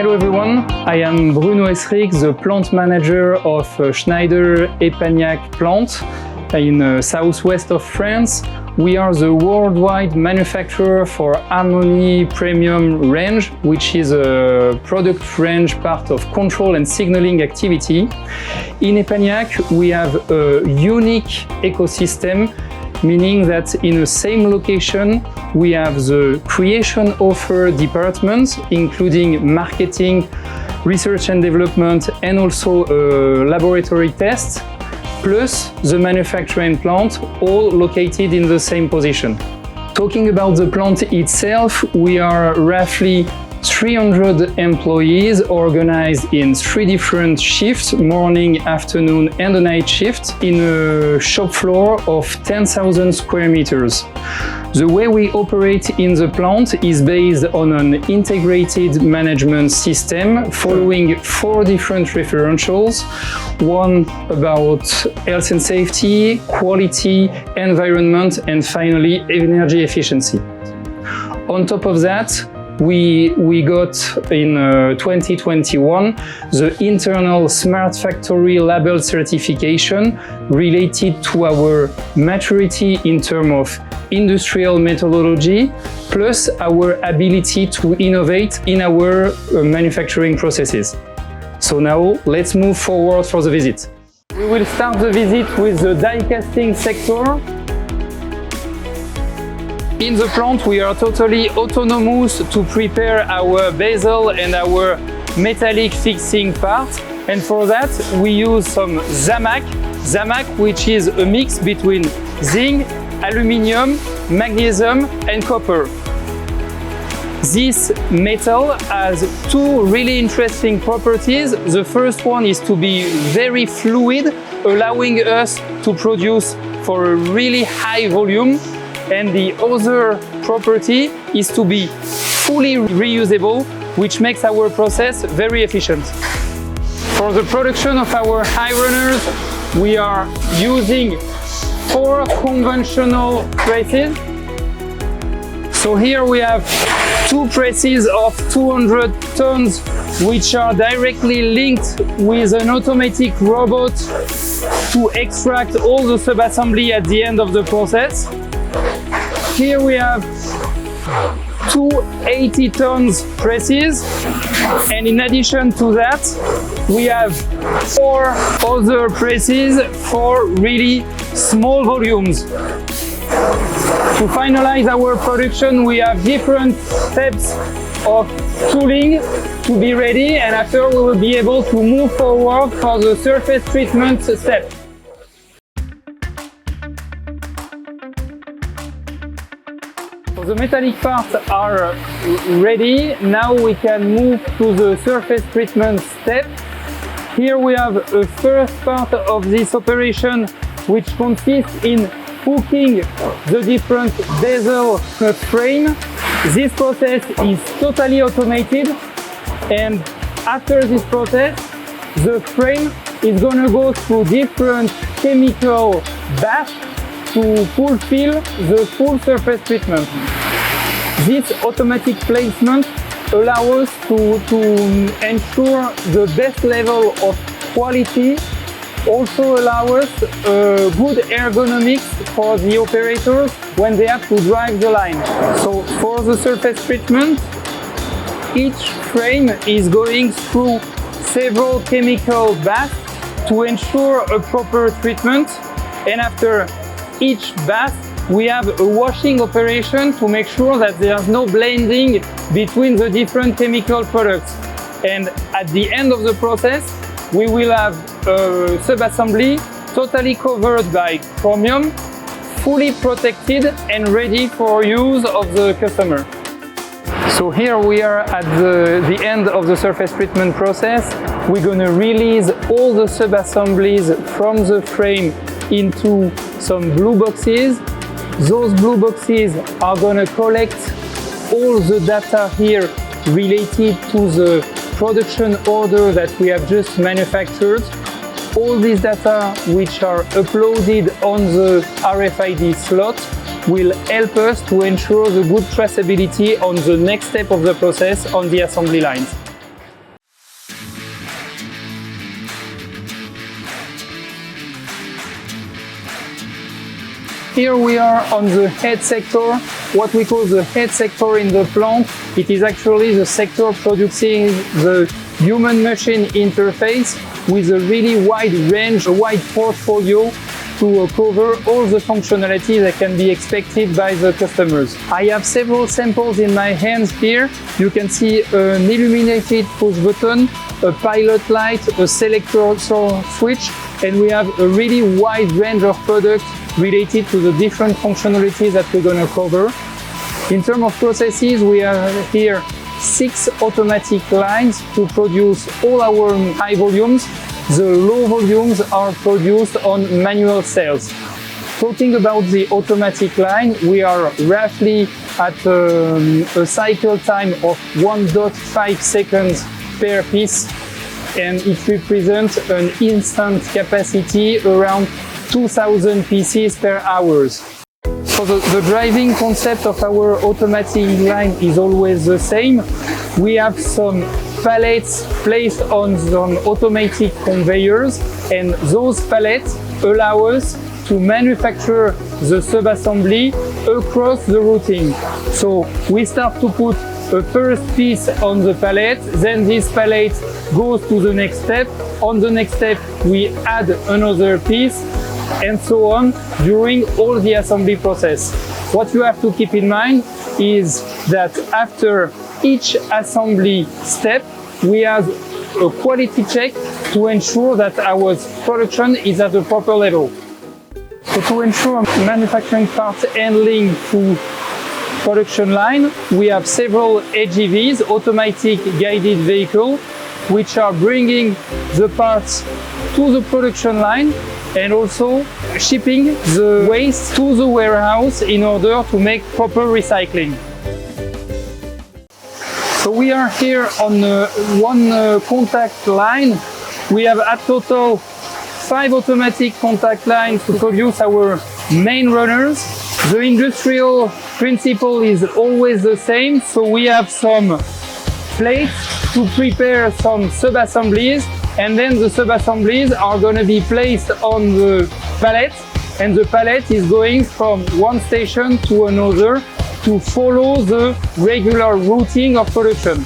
Hello everyone, I am Bruno Esric, the plant manager of Isle Espagnac plant in southwest of France. We are the worldwide manufacturer for Harmony Premium range, which is a product range part of control and signaling activity. In Espagnac, we have a unique ecosystem, meaning that in the same location, we have the creation offer department, including marketing, research and development, and also laboratory tests, plus the manufacturing plant, all located in the same position. Talking about the plant itself, we are roughly 300 employees organized in 3 different shifts, morning, afternoon and a night shift, in a shop floor of 10,000 square meters. The way we operate in the plant is based on an integrated management system following 4 different referentials. One about health and safety, quality, environment, and finally energy efficiency. On top of that, we got in 2021 the internal Smart Factory label certification related to our maturity in terms of industrial methodology, plus our ability to innovate in our manufacturing processes. So now let's move forward for the visit. We will start the visit with the die casting sector. In the plant, we are totally autonomous to prepare our bezel and our metallic fixing part. And for that, we use some Zamac, which is a mix between zinc, aluminium, magnesium and copper. This metal has 2 really interesting properties. The first one is to be very fluid, allowing us to produce for a really high volume. And the other property is to be fully reusable, which makes our process very efficient. For the production of our high runners, we are using 4 conventional presses. So here we have 2 presses of 200 tons, which are directly linked with an automatic robot to extract all the sub-assembly at the end of the process. Here we have 2 80 tons presses, and in addition to that, we have 4 other presses for really small volumes. To finalize our production, we have different steps of tooling to be ready, and after we will be able to move forward for the surface treatment step. So the metallic parts are ready. Now we can move to the surface treatment step. Here we have a first part of this operation, which consists in hooking the different bezel frame. This process is totally automated, and after this process, the frame is going to go through different chemical baths to fulfill the full surface treatment. This automatic placement allows us to ensure the best level of quality, also allows us good ergonomics for the operators when they have to drive the line. So for the surface treatment, each frame is going through several chemical baths to ensure a proper treatment, and after each bath we have a washing operation to make sure that there's no blending between the different chemical products. And at the end of the process, we will have a sub-assembly totally covered by chromium, fully protected and ready for use of the customer. So here we are at the end of the surface treatment process. We're going to release all the sub-assemblies from the frame into some blue boxes. Those blue boxes are going to collect all the data here related to the production order that we have just manufactured. All these data, which are uploaded on the RFID slot, will help us to ensure the good traceability on the next step of the process on the assembly lines. Here we are on the head sector, what we call the head sector in the plant. It is actually the sector producing the human-machine interface with a really wide range, a wide portfolio to cover all the functionality that can be expected by the customers. I have several samples in my hands here. You can see an illuminated push button, a pilot light, a selector switch, and we have a really wide range of products related to the different functionalities that we're going to cover. In terms of processes, we have here 6 automatic lines to produce all our high volumes. The low volumes are produced on manual cells. Talking about the automatic line, we are roughly at a cycle time of 1.5 seconds per piece, and it represents an instant capacity around 2,000 pieces per hour. So the driving concept of our automatic line is always the same. We have some pallets placed on some automatic conveyors, and those pallets allow us to manufacture the sub-assembly across the routing. So we start to put a first piece on the pallet, then this pallet goes to the next step. On the next step, we add another piece, and so on during all the assembly process. What you have to keep in mind is that after each assembly step, we have a quality check to ensure that our production is at the proper level. So to ensure manufacturing parts handling through production line, we have several AGVs, automatic guided vehicle, which are bringing the parts to the production line and also shipping the waste to the warehouse in order to make proper recycling. So we are here on one contact line. We have a total 5 automatic contact lines to produce our main runners. The industrial principle is always the same, so we have some plates to prepare some sub-assemblies, and then the sub-assemblies are going to be placed on the pallet, and the pallet is going from one station to another to follow the regular routing of production.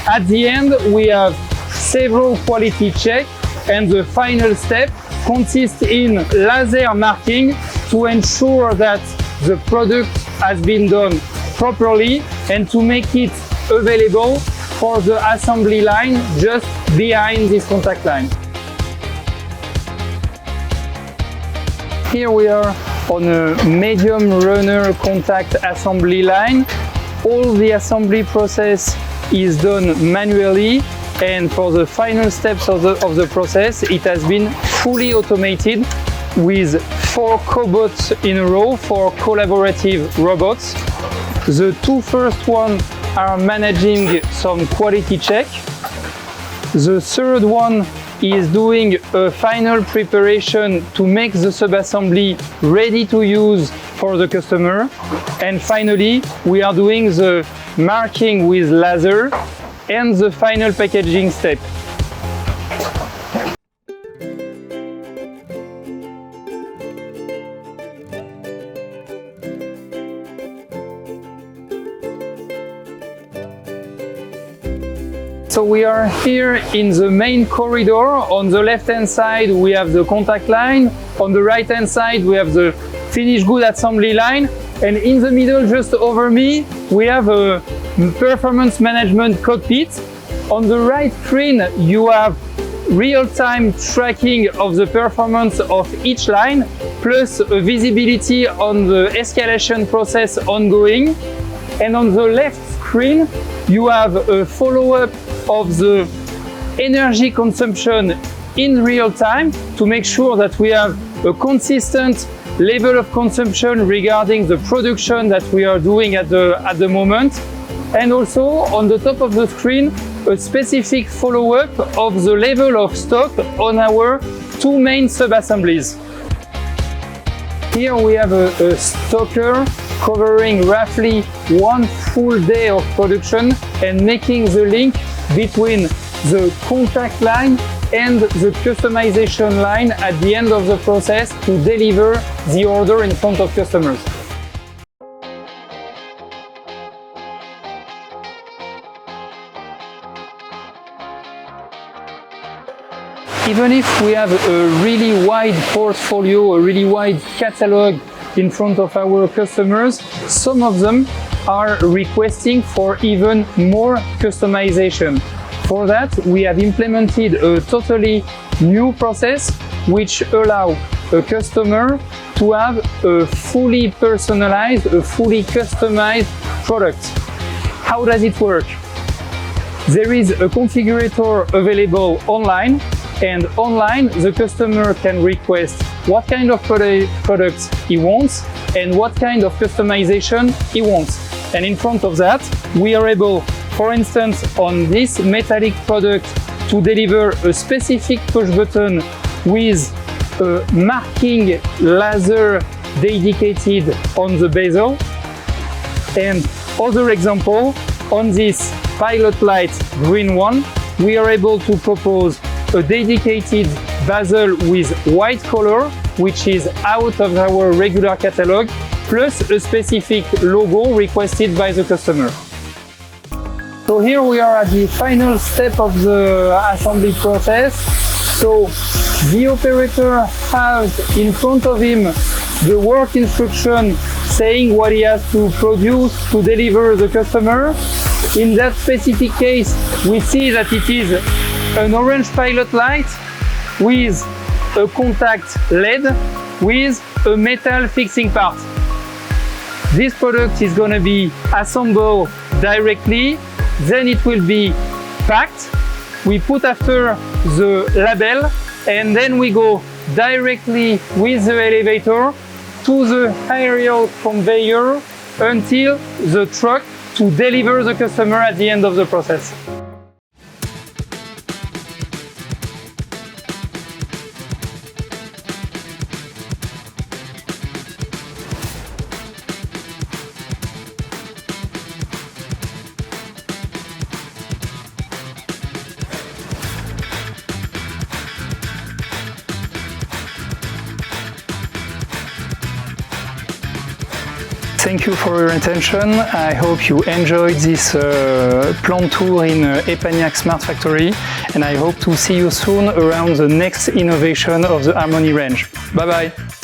At the end, we have several quality checks, and the final step consists in laser marking to ensure that the product has been done properly and to make it available for the assembly line just behind this contact line. Here we are on a medium runner contact assembly line. All the assembly process is done manually, and for the final steps of the process, it has been fully automated with 4 cobots in a row, 4 collaborative robots. The 2 first ones are managing some quality check. The third one is doing a final preparation to make the sub-assembly ready to use for the customer. And finally, we are doing the marking with laser and the final packaging step. So we are here in the main corridor. On the left hand side we have the contact line, on the right hand side we have the finished good assembly line, and in the middle just over me we have a performance management cockpit. On the right screen you have real-time tracking of the performance of each line, plus a visibility on the escalation process ongoing. And on the left screen you have a follow-up of the energy consumption in real time to make sure that we have a consistent level of consumption regarding the production that we are doing at the moment. And also on the top of the screen, a specific follow-up of the level of stock on our 2 main sub-assemblies. Here we have a stocker covering roughly 1 full day of production and making the link between the contact line and the customization line at the end of the process to deliver the order in front of customers. Even if we have a really wide portfolio, a really wide catalog in front of our customers, some of them are requesting for even more customization. For that, we have implemented a totally new process which allows a customer to have a fully personalized, a fully customized product. How does it work? There is a configurator available online, and online the customer can request what kind of products he wants and what kind of customization he wants. And in front of that, we are able, for instance, on this metallic product, to deliver a specific push button with a marking laser dedicated on the bezel. And other example, on this pilot light green one, we are able to propose a dedicated bezel with white color, which is out of our regular catalog, plus a specific logo requested by the customer. So here we are at the final step of the assembly process. So the operator has in front of him the work instruction saying what he has to produce to deliver the customer. In that specific case, we see that it is an orange pilot light with a contact LED with a metal fixing part. This product is going to be assembled directly, then it will be packed. We put after the label, and then we go directly with the elevator to the aerial conveyor until the truck to deliver the customer at the end of the process. Thank you for your attention. I hope you enjoyed this plant tour in Espagnac Smart Factory, and I hope to see you soon around the next innovation of the Harmony range. Bye bye!